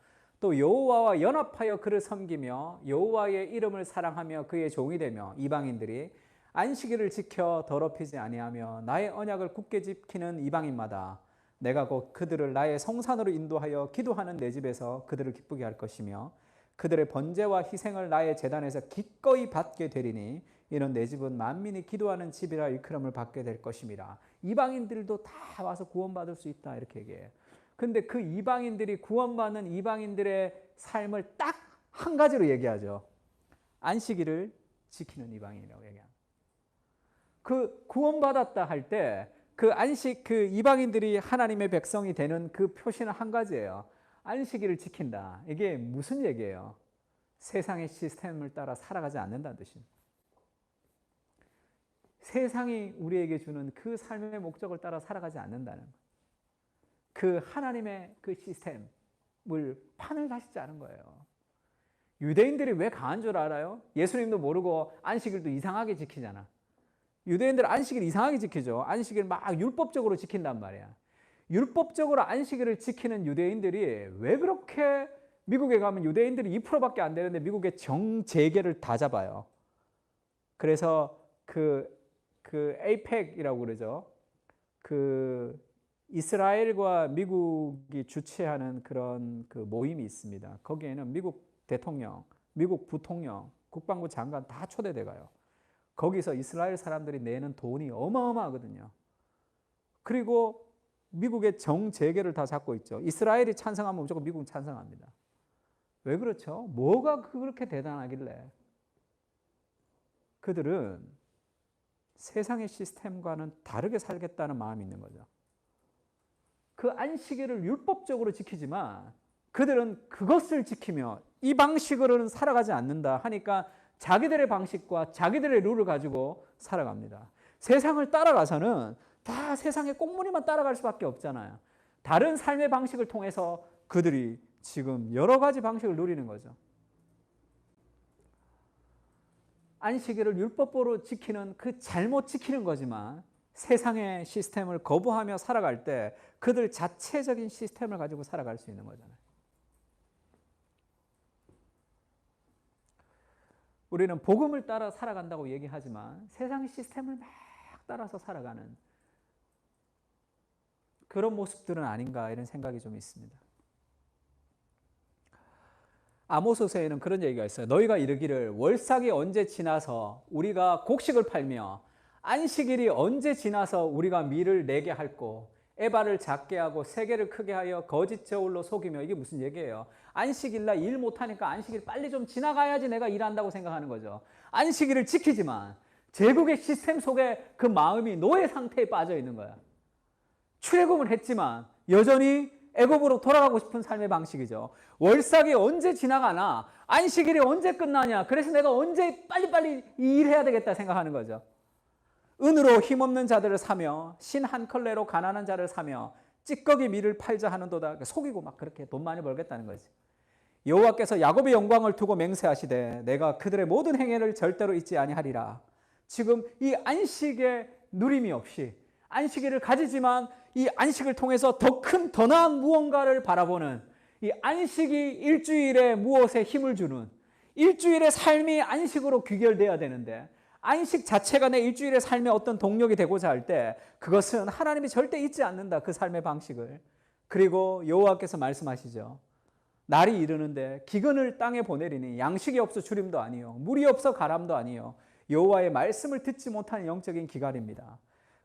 또 여호와와 연합하여 그를 섬기며 여호와의 이름을 사랑하며 그의 종이 되며 이방인들이 안식일을 지켜 더럽히지 아니하며 나의 언약을 굳게 지키는 이방인마다 내가 곧 그들을 나의 성산으로 인도하여 기도하는 내 집에서 그들을 기쁘게 할 것이며 그들의 번제와 희생을 나의 제단에서 기꺼이 받게 되리니 이는 내 집은 만민이 기도하는 집이라 일컬음을 받게 될 것임이라. 이방인들도 다 와서 구원받을 수 있다 이렇게 얘기해요. 근데 그 이방인들이 구원받는 이방인들의 삶을 딱 한 가지로 얘기하죠. 안식일을 지키는 이방인이라고 얘기합니다. 그 구원받았다 할 때 그 이방인들이 하나님의 백성이 되는 그 표시는 한 가지예요. 안식일을 지킨다. 이게 무슨 얘기예요? 세상의 시스템을 따라 살아가지 않는다는 뜻입니다. 세상이 우리에게 주는 그 삶의 목적을 따라 살아가지 않는다는 거예요. 그 하나님의 그 시스템을 판을 다시지 않은 거예요. 유대인들이 왜 강한 줄 알아요? 예수님도 모르고 안식일도 이상하게 지키잖아. 유대인들 안식일 이상하게 지키죠. 안식일 막 율법적으로 지킨단 말이야. 율법적으로 안식일을 지키는 유대인들이 왜 그렇게 미국에 가면 유대인들이 2%밖에 안 되는데 미국의 정재계를 다 잡아요. 그래서 그 APEC이라고 그러죠. 그 이스라엘과 미국이 주최하는 그런 그 모임이 있습니다. 거기에는 미국 대통령, 미국 부통령, 국방부 장관 다 초대돼 가요. 거기서 이스라엘 사람들이 내는 돈이 어마어마하거든요. 그리고 미국의 정재계를 다 잡고 있죠. 이스라엘이 찬성하면 무조건 미국은 찬성합니다. 왜 그렇죠? 뭐가 그렇게 대단하길래? 그들은 세상의 시스템과는 다르게 살겠다는 마음이 있는 거죠. 그 안식일을 율법적으로 지키지만 그들은 그것을 지키며 이 방식으로는 살아가지 않는다 하니까 자기들의 방식과 자기들의 룰을 가지고 살아갑니다. 세상을 따라가서는 다 세상의 꽁무니만 따라갈 수밖에 없잖아요. 다른 삶의 방식을 통해서 그들이 지금 여러 가지 방식을 누리는 거죠. 안식일을 율법으로 지키는 그 잘못 지키는 거지만 세상의 시스템을 거부하며 살아갈 때 그들 자체적인 시스템을 가지고 살아갈 수 있는 거잖아요. 우리는 복음을 따라 살아간다고 얘기하지만 세상의 시스템을 막 따라서 살아가는 그런 모습들은 아닌가 이런 생각이 좀 있습니다. 아모스서에는 그런 얘기가 있어요. 너희가 이르기를 월삭이 언제 지나서 우리가 곡식을 팔며 안식일이 언제 지나서 우리가 밀을 내게 할꼬 에바를 작게 하고 세계를 크게 하여 거짓 저울로 속이며. 이게 무슨 얘기예요? 안식일날 일 못하니까 안식일 빨리 좀 지나가야지 내가 일한다고 생각하는 거죠. 안식일을 지키지만 제국의 시스템 속에 그 마음이 노예 상태에 빠져 있는 거야. 출애굽을 했지만 여전히 애굽으로 돌아가고 싶은 삶의 방식이죠. 월삭이 언제 지나가나, 안식일이 언제 끝나냐, 그래서 내가 언제 빨리빨리 일해야 되겠다 생각하는 거죠. 은으로 힘없는 자들을 사며 신 한 컬레로 가난한 자를 사며 찌꺼기 밀을 팔자 하는도다. 속이고 막 그렇게 돈 많이 벌겠다는 거지. 여호와께서 야곱의 영광을 두고 맹세하시되 내가 그들의 모든 행위를 절대로 잊지 아니하리라. 지금 이 안식의 누림이 없이 안식일을 가지지만 이 안식을 통해서 더 큰, 더 나은 무언가를 바라보는 이 안식이 일주일에 무엇에 힘을 주는 일주일의 삶이 안식으로 귀결돼야 되는데 안식 자체가 내 일주일의 삶의 어떤 동력이 되고자 할 때 그것은 하나님이 절대 잊지 않는다. 그 삶의 방식을. 그리고 여호와께서 말씀하시죠. 날이 이르는데 기근을 땅에 보내리니 양식이 없어 주림도 아니요 물이 없어 가람도 아니요 여호와의 말씀을 듣지 못하는 영적인 기갈입니다.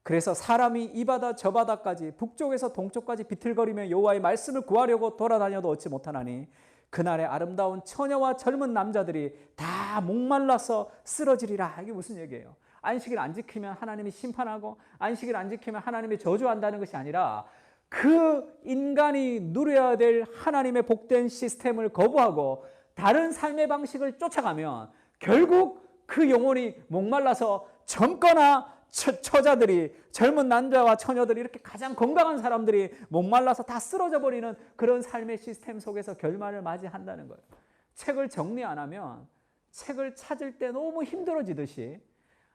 그래서 사람이 이 바다 저 바다까지 북쪽에서 동쪽까지 비틀거리며 여호와의 말씀을 구하려고 돌아다녀도 얻지 못하나니 그날의 아름다운 처녀와 젊은 남자들이 다 목말라서 쓰러지리라. 이게 무슨 얘기예요? 안식일 안 지키면 하나님이 심판하고 안식일 안 지키면 하나님이 저주한다는 것이 아니라 그 인간이 누려야 될 하나님의 복된 시스템을 거부하고 다른 삶의 방식을 쫓아가면 결국 그 영혼이 목말라서 젊거나 처자들이 젊은 남자와 처녀들이 이렇게 가장 건강한 사람들이 목말라서 다 쓰러져 버리는 그런 삶의 시스템 속에서 결말을 맞이한다는 거예요. 책을 정리 안 하면 책을 찾을 때 너무 힘들어지듯이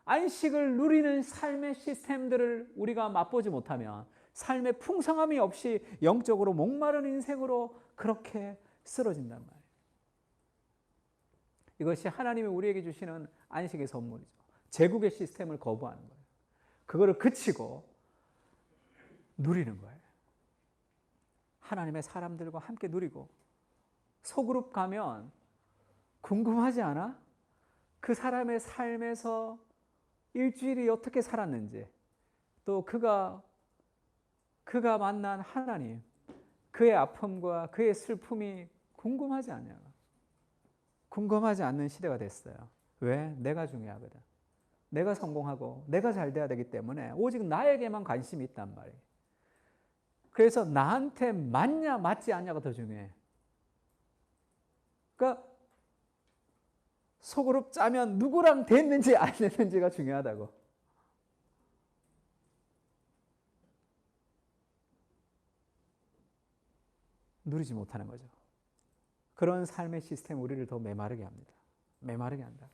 안식을 누리는 삶의 시스템들을 우리가 맛보지 못하면 삶의 풍성함이 없이 영적으로 목마른 인생으로 그렇게 쓰러진단 말이에요. 이것이 하나님이 우리에게 주시는 안식의 선물이죠. 제국의 시스템을 거부하는 거예요. 그거를 그치고 누리는 거예요. 하나님의 사람들과 함께 누리고 소그룹 가면 궁금하지 않아? 그 사람의 삶에서 일주일이 어떻게 살았는지 또 그가 만난 하나님, 그의 아픔과 그의 슬픔이 궁금하지 않냐? 궁금하지 않는 시대가 됐어요. 왜? 내가 중요하거든. 내가 성공하고 내가 잘 돼야 되기 때문에 오직 나에게만 관심이 있단 말이에요. 그래서 나한테 맞냐 맞지 않냐가 더 중요해. 그러니까 소그룹 짜면 누구랑 됐는지 안 됐는지가 중요하다고. 누리지 못하는 거죠. 그런 삶의 시스템 우리를 더 메마르게 합니다. 메마르게 한다.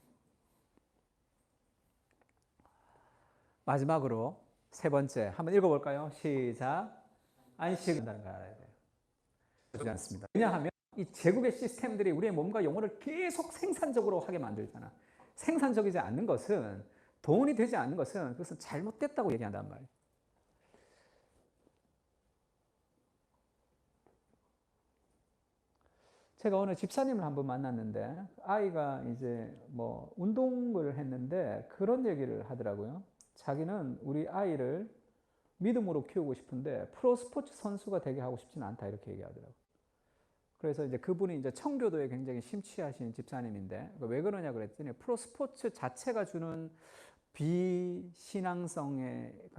마지막으로 세 번째 한번 읽어볼까요? 시작. 안식한다는 걸 알아야 돼요. 그렇지 않습니다. 왜냐하면 이 제국의 시스템들이 우리의 몸과 영혼을 계속 생산적으로 하게 만들잖아. 생산적이지 않는 것은 돈이 되지 않는 것은 그것은 잘못됐다고 얘기한단 말이에요. 제가 어느 집사님을 한번 만났는데 아이가 이제 뭐 운동을 했는데 그런 얘기를 하더라고요. 자기는 우리 아이를 믿음으로 키우고 싶은데 프로스포츠 선수가 되게 하고 싶지는 않다 이렇게 얘기하더라고요. 그래서 이제 그분이 이제 청교도에 굉장히 심취하신 집사님인데 왜 그러냐 그랬더니 프로스포츠 자체가 주는 비신앙성가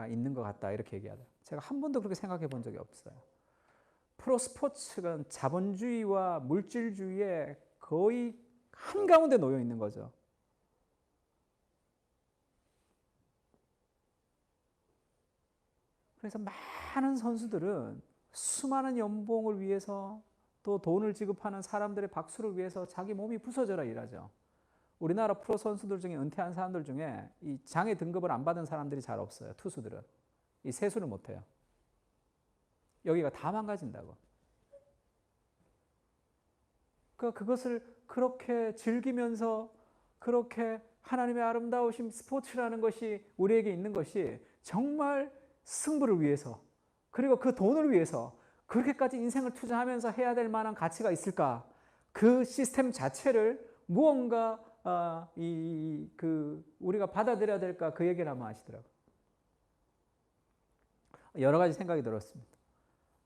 있는 것 같다 이렇게 얘기하더라고요. 제가 한 번도 그렇게 생각해 본 적이 없어요. 프로스포츠가 자본주의와 물질주의에 거의 한가운데 놓여 있는 거죠. 그래서 많은 선수들은 수많은 연봉을 위해서 또 돈을 지급하는 사람들의 박수를 위해서 자기 몸이 부서져라 일하죠. 우리나라 프로 선수들 중에 은퇴한 사람들 중에 이 장애 등급을 안 받은 사람들이 잘 없어요. 투수들은. 이 세수를 못해요. 여기가 다 망가진다고. 그것을 그렇게 즐기면서 그렇게 하나님의 아름다우신 스포츠라는 것이 우리에게 있는 것이 정말 승부를 위해서 그리고 그 돈을 위해서 그렇게까지 인생을 투자하면서 해야 될 만한 가치가 있을까? 그 시스템 자체를 무언가 우리가 받아들여야 될까? 그 얘기를 한번 하시더라고요. 여러 가지 생각이 들었습니다.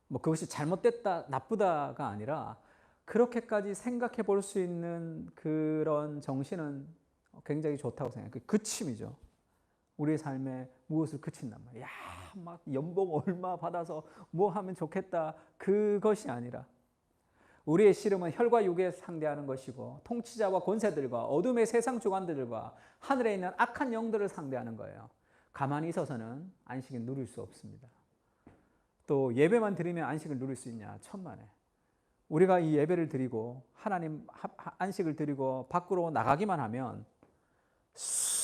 뭐 그것이 잘못됐다, 나쁘다가 아니라 그렇게까지 생각해 볼 수 있는 그런 정신은 굉장히 좋다고 생각해요. 그 그침이죠. 우리의 삶에 무엇을 그친단 말이에요. 막 연봉 얼마 받아서 뭐 하면 좋겠다. 그것이 아니라 우리의 씨름은 혈과 육에 상대하는 것이고 통치자와 권세들과 어둠의 세상 주관들과 하늘에 있는 악한 영들을 상대하는 거예요. 가만히 있어서는 안식을 누릴 수 없습니다. 또 예배만 드리면 안식을 누릴 수 있냐? 천만에. 우리가 이 예배를 드리고 하나님 안식을 드리고 밖으로 나가기만 하면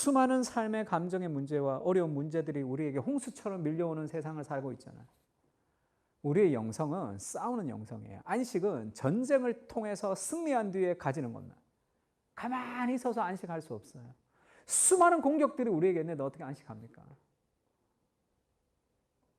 수많은 삶의 감정의 문제와 어려운 문제들이 우리에게 홍수처럼 밀려오는 세상을 살고 있잖아요. 우리의 영성은 싸우는 영성이에요. 안식은 전쟁을 통해서 승리한 뒤에 가지는 겁니다. 가만히 서서 안식할 수 없어요. 수많은 공격들이 우리에게 있는데 어떻게 안식합니까?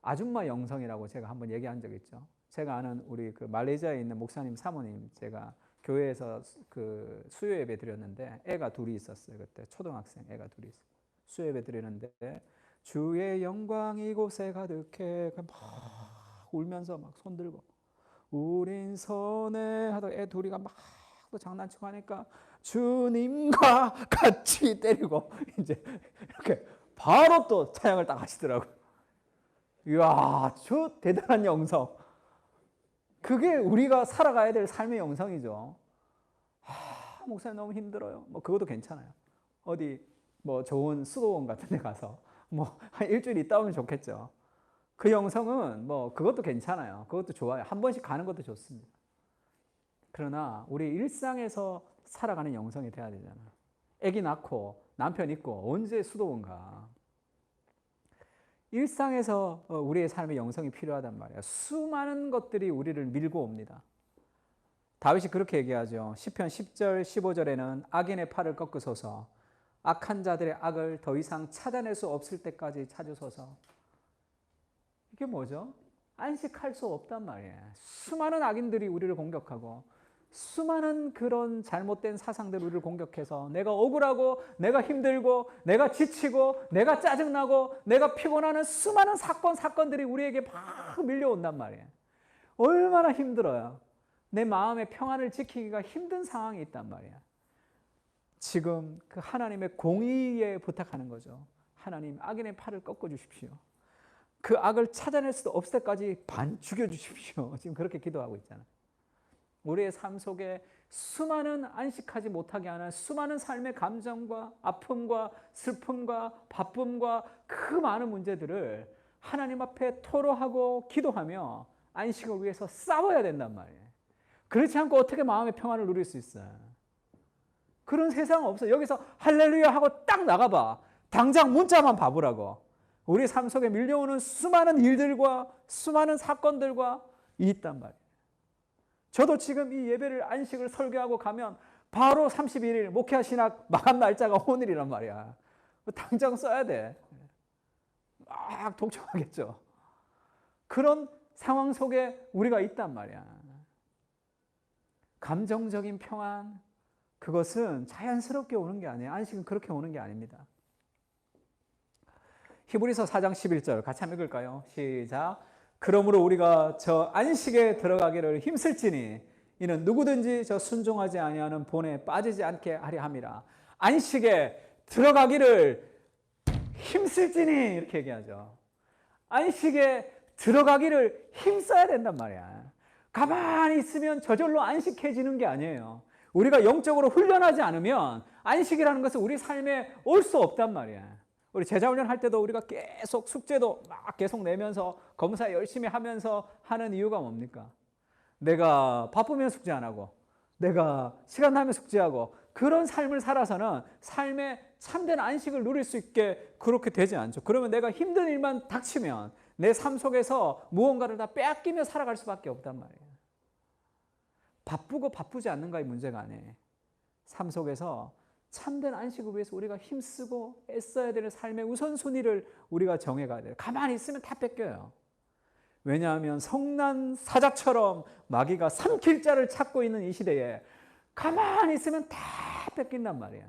아줌마 영성이라고 제가 한번 얘기한 적 있죠. 제가 아는 우리 그 말레이시아에 있는 목사님 사모님, 제가 교회에서 그 수요 예배 드렸는데 애가 둘이 있었어요. 그때 초등학생 애가 둘이 있어요. 수요 예배 드리는데 주의 영광이 이곳에 가득해 막 울면서 막 손들고 우린 선해 하다가 애 둘이가 막 또 장난치고 하니까 주님과 같이 때리고 이제 이렇게 바로 또 찬양을 딱 하시더라고요. 이야, 저 대단한 영성. 그게 우리가 살아가야 될 삶의 영성이죠. 목사님 너무 힘들어요. 뭐 그것도 괜찮아요. 어디 뭐 좋은 수도원 같은 데 가서 뭐 한 일주일 있다 오면 좋겠죠. 그 영성은 뭐 그것도 괜찮아요. 그것도 좋아요. 한 번씩 가는 것도 좋습니다. 그러나 우리 일상에서 살아가는 영성이 돼야 되잖아. 아기 낳고 남편 있고 언제 수도원 가. 일상에서 우리의 삶의 영성이 필요하단 말이야. 수많은 것들이 우리를 밀고 옵니다. 다윗이 그렇게 얘기하죠. 시편 10절 15절에는 악인의 팔을 꺾으소서 악한 자들의 악을 더 이상 찾아낼 수 없을 때까지 찾으소서. 이게 뭐죠? 안식할 수 없단 말이에요. 수많은 악인들이 우리를 공격하고 수많은 그런 잘못된 사상들이 우리를 공격해서 내가 억울하고 내가 힘들고 내가 지치고 내가 짜증나고 내가 피곤하는 수많은 사건들이 우리에게 막 밀려온단 말이에요. 얼마나 힘들어요. 내 마음의 평안을 지키기가 힘든 상황이 있단 말이야. 지금 그 하나님의 공의에 부탁하는 거죠. 하나님, 악인의 팔을 꺾어 주십시오. 그 악을 찾아낼 수도 없을 때까지 죽여 주십시오. 지금 그렇게 기도하고 있잖아요. 우리의 삶 속에 수많은 안식하지 못하게 하는 수많은 삶의 감정과 아픔과 슬픔과 바쁨과 그 많은 문제들을 하나님 앞에 토로하고 기도하며 안식을 위해서 싸워야 된단 말이에요. 그렇지 않고 어떻게 마음의 평안을 누릴 수 있어요? 그런 세상은 없어요. 여기서 할렐루야 하고 딱 나가봐. 당장 문자만 봐보라고. 우리 삶 속에 밀려오는 수많은 일들과 수많은 사건들과 있단 말이에요. 저도 지금 이 예배를 안식을 설교하고 가면 바로 31일 목회하 신학 마감 날짜가 오늘이란 말이야. 당장 써야 돼. 막 독촉하겠죠. 그런 상황 속에 우리가 있단 말이야. 감정적인 평안, 그것은 자연스럽게 오는 게 아니에요. 안식은 그렇게 오는 게 아닙니다. 히브리서 4장 11절 같이 한번 읽을까요? 시작. 그러므로 우리가 저 안식에 들어가기를 힘쓸지니 이는 누구든지 저 순종하지 아니하는 본에 빠지지 않게 하려 함이라. 안식에 들어가기를 힘쓸지니 이렇게 얘기하죠. 안식에 들어가기를 힘써야 된단 말이야. 가만히 있으면 저절로 안식해지는 게 아니에요. 우리가 영적으로 훈련하지 않으면 안식이라는 것은 우리 삶에 올 수 없단 말이야. 우리 제자훈련 할 때도 우리가 계속 숙제도 막 계속 내면서 검사 열심히 하면서 하는 이유가 뭡니까? 내가 바쁘면 숙제 안 하고 내가 시간 나면 숙제하고 그런 삶을 살아서는 삶의 참된 안식을 누릴 수 있게 그렇게 되지 않죠. 그러면 내가 힘든 일만 닥치면 내 삶 속에서 무언가를 다 빼앗기며 살아갈 수밖에 없단 말이에요. 바쁘고 바쁘지 않는가의 문제가 아니에요. 삶 속에서 참된 안식을 위해서 우리가 힘쓰고 애써야 되는 삶의 우선순위를 우리가 정해가야 돼요. 가만히 있으면 다 뺏겨요. 왜냐하면 성난 사자처럼 마귀가 삼킬 자를 찾고 있는 이 시대에 가만히 있으면 다 뺏긴단 말이야.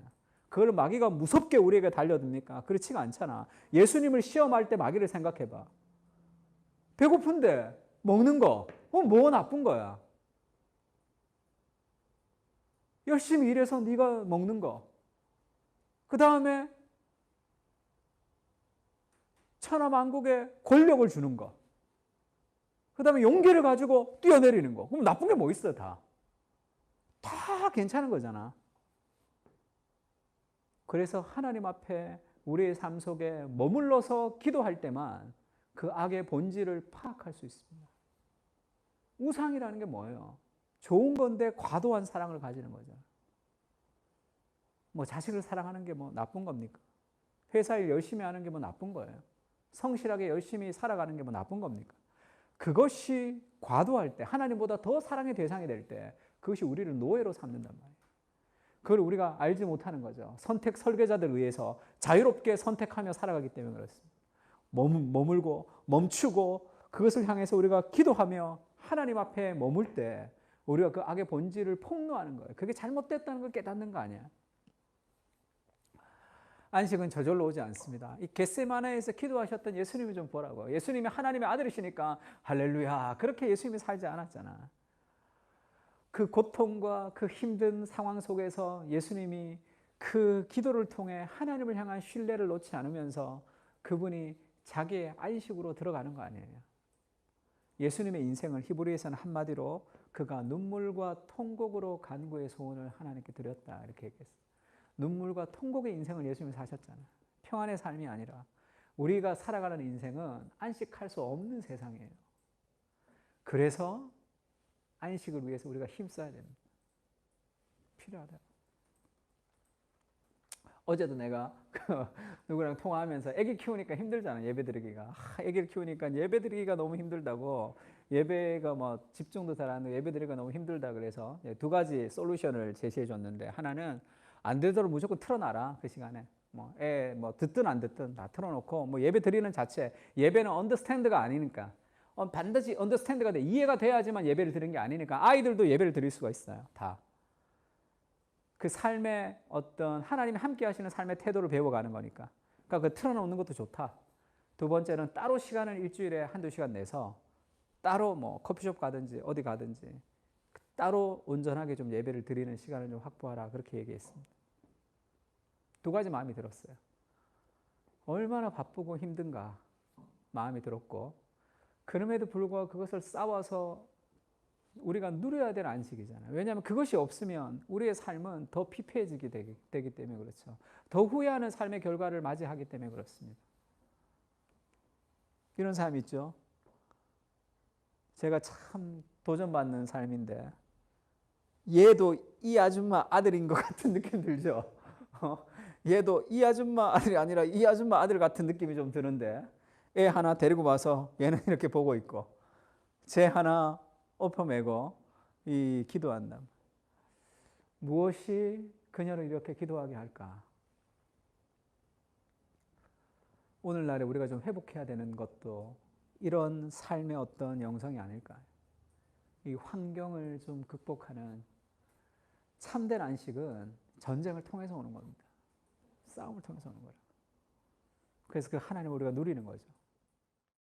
그걸 마귀가 무섭게 우리에게 달려듭니까? 그렇지가 않잖아. 예수님을 시험할 때 마귀를 생각해봐. 배고픈데 먹는 거, 뭐 나쁜 거야? 열심히 일해서 네가 먹는 거. 그 다음에 천하만국에 권력을 주는 거. 그 다음에 용기를 가지고 뛰어내리는 거. 그럼 나쁜 게 뭐 있어요, 다? 다 괜찮은 거잖아. 그래서 하나님 앞에 우리의 삶 속에 머물러서 기도할 때만 그 악의 본질을 파악할 수 있습니다. 우상이라는 게 뭐예요? 좋은 건데 과도한 사랑을 가지는 거죠. 뭐 자식을 사랑하는 게 뭐 나쁜 겁니까? 회사 일 열심히 하는 게 뭐 나쁜 거예요? 성실하게 열심히 살아가는 게 뭐 나쁜 겁니까? 그것이 과도할 때, 하나님보다 더 사랑의 대상이 될 때, 그것이 우리를 노예로 삼는단 말이에요. 그걸 우리가 알지 못하는 거죠. 선택 설계자들 의해서 자유롭게 선택하며 살아가기 때문에 그렇습니다. 머물고 멈추고 그것을 향해서 우리가 기도하며 하나님 앞에 머물 때 우리가 그 악의 본질을 폭로하는 거예요. 그게 잘못됐다는 걸 깨닫는 거 아니야. 안식은 저절로 오지 않습니다. 이 겟세마네에서 기도하셨던 예수님을 좀 보라고. 예수님이 하나님의 아들이시니까 할렐루야 그렇게 예수님이 살지 않았잖아. 그 고통과 그 힘든 상황 속에서 예수님이 그 기도를 통해 하나님을 향한 신뢰를 놓지 않으면서 그분이 자기의 안식으로 들어가는 거 아니에요. 예수님의 인생을 히브리에서는 한마디로 그가 눈물과 통곡으로 간구의 소원을 하나님께 드렸다 이렇게 얘기했어요. 눈물과 통곡의 인생을 예수님이 사셨잖아요. 평안의 삶이 아니라 우리가 살아가는 인생은 안식할 수 없는 세상이에요. 그래서 안식을 위해서 우리가 힘써야 됩니다. 필요하다. 어제도 내가 누구랑 통화하면서 애기 키우니까 힘들잖아. 예배드리기가. 애기를 키우니까 예배드리기가 너무 힘들다고. 예배가 뭐 집중도 잘 안 되고 예배드리기가 너무 힘들다 그래서 두 가지 솔루션을 제시해 줬는데 하나는 안 되도록 무조건 틀어놔라. 그 시간에. 뭐 듣든 안 듣든 다 틀어놓고 뭐 예배 드리는 자체 예배는 언더스탠드가 아니니까 반드시 언더스탠드가 돼 이해가 돼야지만 예배를 드리는 게 아니니까 아이들도 예배를 드릴 수가 있어요. 다. 그 삶의 어떤 하나님이 함께 하시는 삶의 태도를 배워가는 거니까. 그러니까 그 틀어놓는 것도 좋다. 두 번째는 따로 시간을 일주일에 한두 시간 내서 따로 뭐 커피숍 가든지 어디 가든지 따로 온전하게 좀 예배를 드리는 시간을 좀 확보하라. 그렇게 얘기했습니다. 두 가지 마음이 들었어요. 얼마나 바쁘고 힘든가 마음이 들었고 그럼에도 불구하고 그것을 싸워서 우리가 누려야 될 안식이잖아요. 왜냐하면 그것이 없으면 우리의 삶은 더 피폐해지게 되기 때문에 그렇죠. 더 후회하는 삶의 결과를 맞이하기 때문에 그렇습니다. 이런 삶 있죠. 제가 참 도전받는 삶인데 얘도 이 아줌마 아들인 것 같은 느낌 들죠. 얘도 이 아줌마 아들이 아니라 이 아줌마 아들 같은 느낌이 좀 드는데 애 하나 데리고 와서 얘는 이렇게 보고 있고 쟤 하나 엎어매고 이 기도한다. 무엇이 그녀를 이렇게 기도하게 할까? 오늘날에 우리가 좀 회복해야 되는 것도 이런 삶의 어떤 영성이 아닐까? 이 환경을 좀 극복하는 참된 안식은 전쟁을 통해서 오는 겁니다. 싸움을 통해서 오는 거라. 그래서 그 하나님을 우리가 누리는 거죠.